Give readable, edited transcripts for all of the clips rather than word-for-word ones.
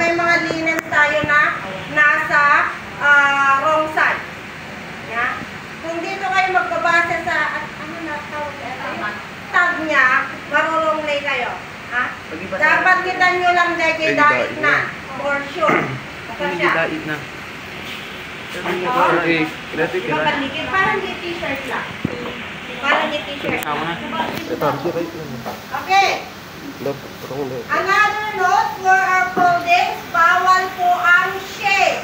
may mga linens tayo na nasa wrong side. Yeah? Kung dito kayo magbabase sa tag niya, marurong lay kayo. Ha? Dapat kita nyo lang dahil dait na. For sure. Hindi dait na. Parang di t-shirt lang. Parang di t-shirt lang. Okay. Another note for our foldings, bawal po ang shake.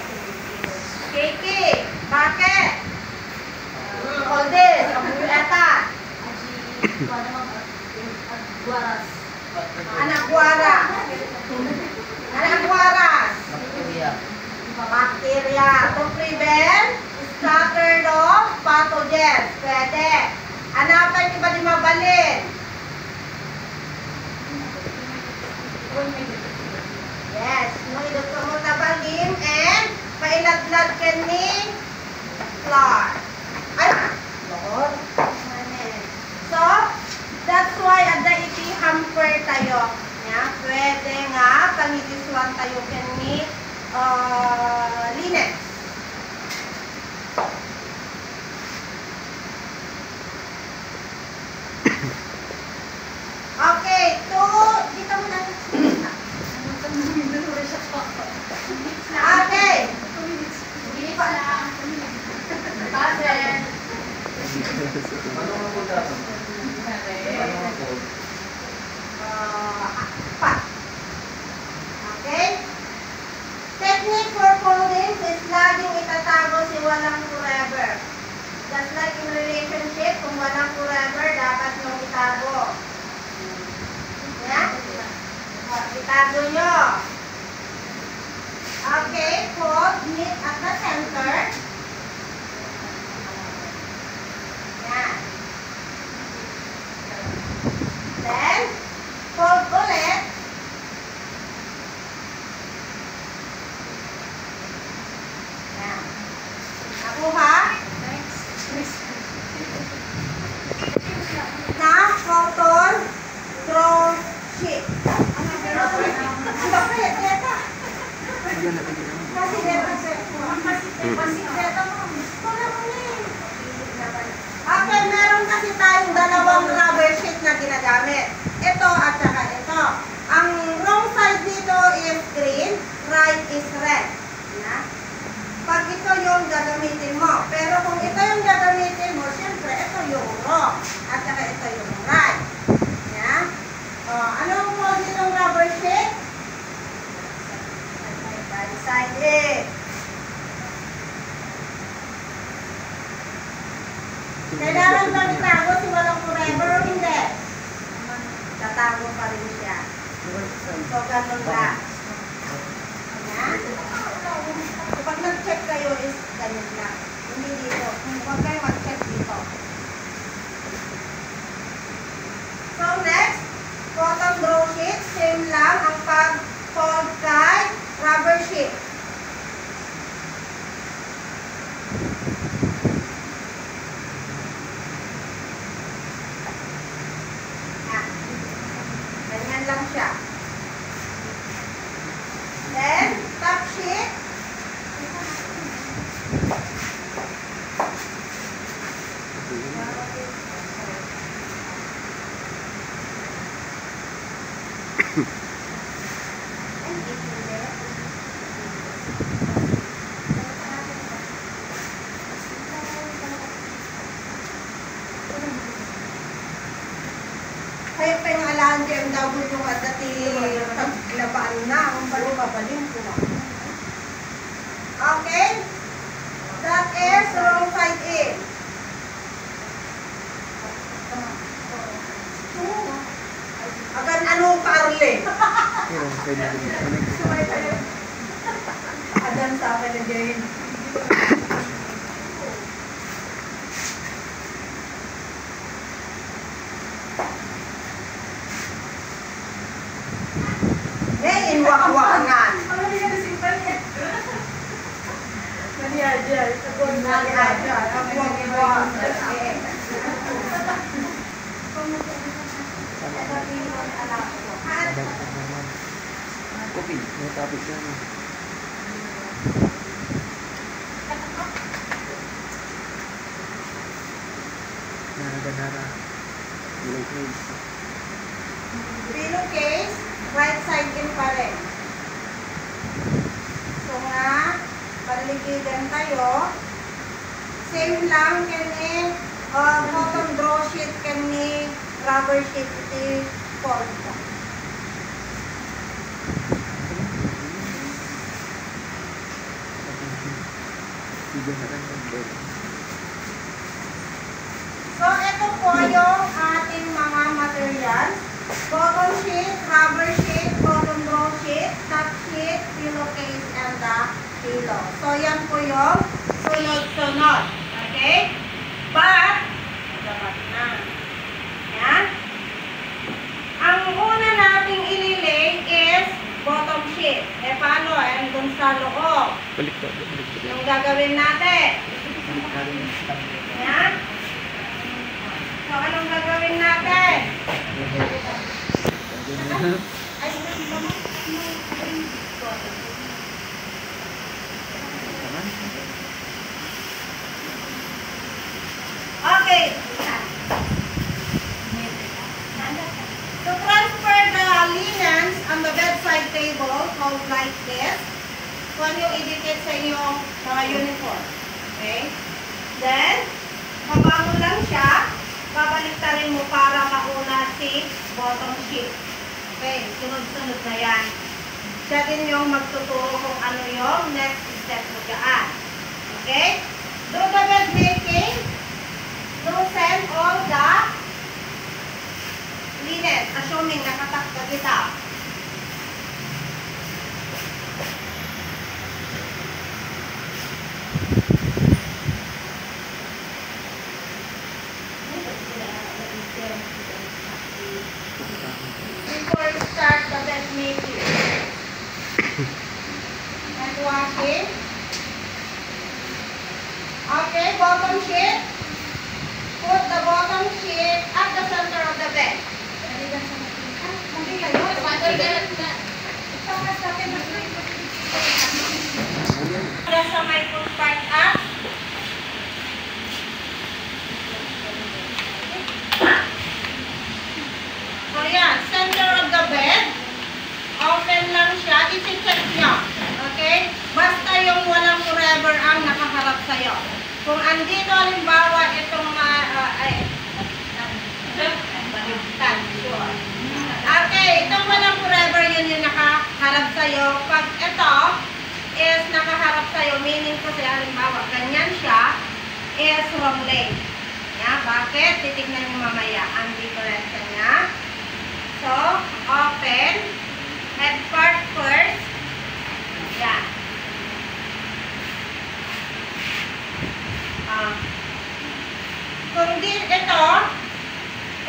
Shaky. Bakit? Folding. Kabuleta. Anak guaras. Anak guaras. Bacteria. To prevent scattered of pathogens. Pwede. Hanapan iba di mabalin. Yes. Mahidot ko mo tabalin and pailaglag ka ni flour. Ay! Lord. So, that's why ada iti hamper tayo. Yeah? Pwede nga pangidiswan tayo ka ni linens. Okay, dito mo na. Okay. Hindi pa lang. Basen. Okay. Technique for folding is laging itatago si walang forever. Just like in relationship, kung walang forever, dapat nyo itago. Yeah? Itago nyo. Okay, fold, meet at the center. Yan. Then, fold ulit. Yan. Nakuha? Na cotton throw sheet. Okay, meron kasi tayong dalawang rubber sheet na ginagamit. Ito at saka ito. Ang wrong side dito is green, right is red. Yeah? Pag ito yung gagamitin mo. Pero kung ito yung gagamitin mo, siyempre ito yung wrong. At saka ito yung right. Yeah? Anong po ditong rubber sheet? Side A. Kailangan bang itago si walang forever o hindi? Tatago pa rin siya. So, ganun lang. Ayan. Kapag nag-check kayo is ganun lang. Hindi dito. Huwag kayo mag-check dito. So, next. Cotton draw sheet. Same lang ang pag-fold kay rubber sheet. Ganyan lang siya. Then, top sheet. Kaya pa yung alahan kayo daw yung at dati paglabaan na, kung balik-babalin ko na. Okay? That is wrong side A. Agan ano parle? Agan sa akin na Jane. Inwak-wakangan. Mali aja. Mali aja. Buang-buang. Kopi, may topic yan. Nara. Below case. Below case, right side in pa rin. So nga, paligigan tayo. Same lang kani cotton draw sheet kani rubber sheet iti fold ka. So ito po yung ating mga materials. Cotton sheet, rubber sheet, cotton draw sheet, top sheet, pillowcase, and the pillow. So yan po yung sunod-sunod. Okay? But, dapat na. Yan. Ang una nating ililay is bottom sheet. Eh paano? Ayan dun sa loob. Baliktad. Yung gagawin natin. Yan. So anong gagawin natin? Ay, okay. To transfer the linens on the bedside table, hold like this. Kung yung idikit sa inyong mga uniform. Okay? Then, mabango lang siya. Babaliktarin mo para mauna si bottom sheet. Okay, sunod-sunod na yan. Siya din yung magtuturo kung ano yung next step mo dyan. Okay? Do the bed making. Loosen all the linen. Assuming nakatakda kita. Before you start the bed making and washing. Okay, bottom sheet. Put the bottom sheet at the center of the bed. Sa may foot part up. So yan, center of the bed. Open lang siya. I-check nyo. Okay? Basta yung walang forever ang nakaharap sa'yo. Kung andito, halimbawa, itong okay, itong walang forever, yun yung nakaharap sa'yo. Pag ito is nakaharap sa'yo, meaning kasi, halimbawa, ganyan siya, is wrong leg. Yeah, bakit? Titignan nyo mamaya ang difference niya. So, open, head part first. Yan.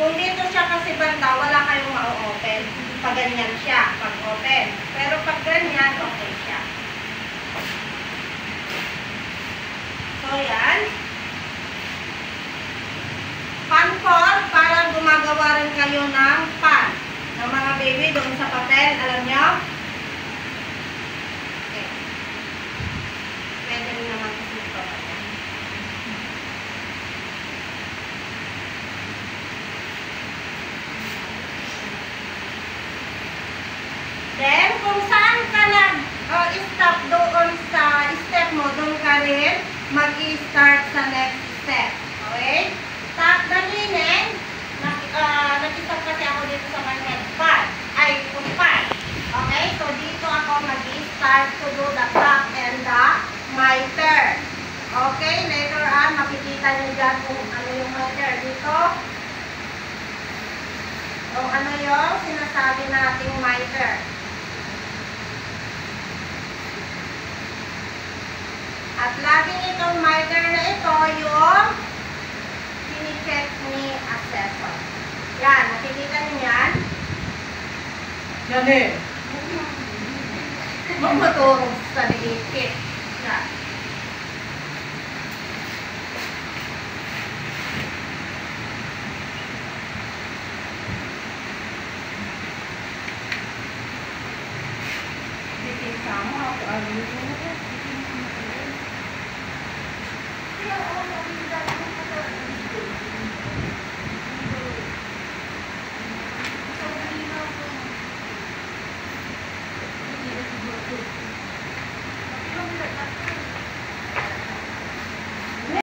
Kung dito siya kasi banda, wala kayong ma-open. Pag ganyan siya, pag open. Pero pag ganyan, okay siya. So, yan. Pan-fold, para gumagawa rin kayo ng pan. Ng mga baby doon sa papel, alam nyo? Okay. Pwede rin naman kasi ito. Then, kung saan ka nag-stop doon sa step mo, doon ka rin mag-i-start sa next step. Okay? The linen, nag-stop kasi ako dito sa my head pad. Ay, foot pad. Okay? So, dito ako mag-i-start to do the top and the miter. Okay? Later on, makikita nyo dyan kung ano yung miter dito. Kung ano yung sinasabi nating miter. At laging itong miter na ito yung sini-check ni assessor. Yan, nakikita niyo yan? Yan eh. Mamatulong sa dikit. Yan. Sama ako, ano yun?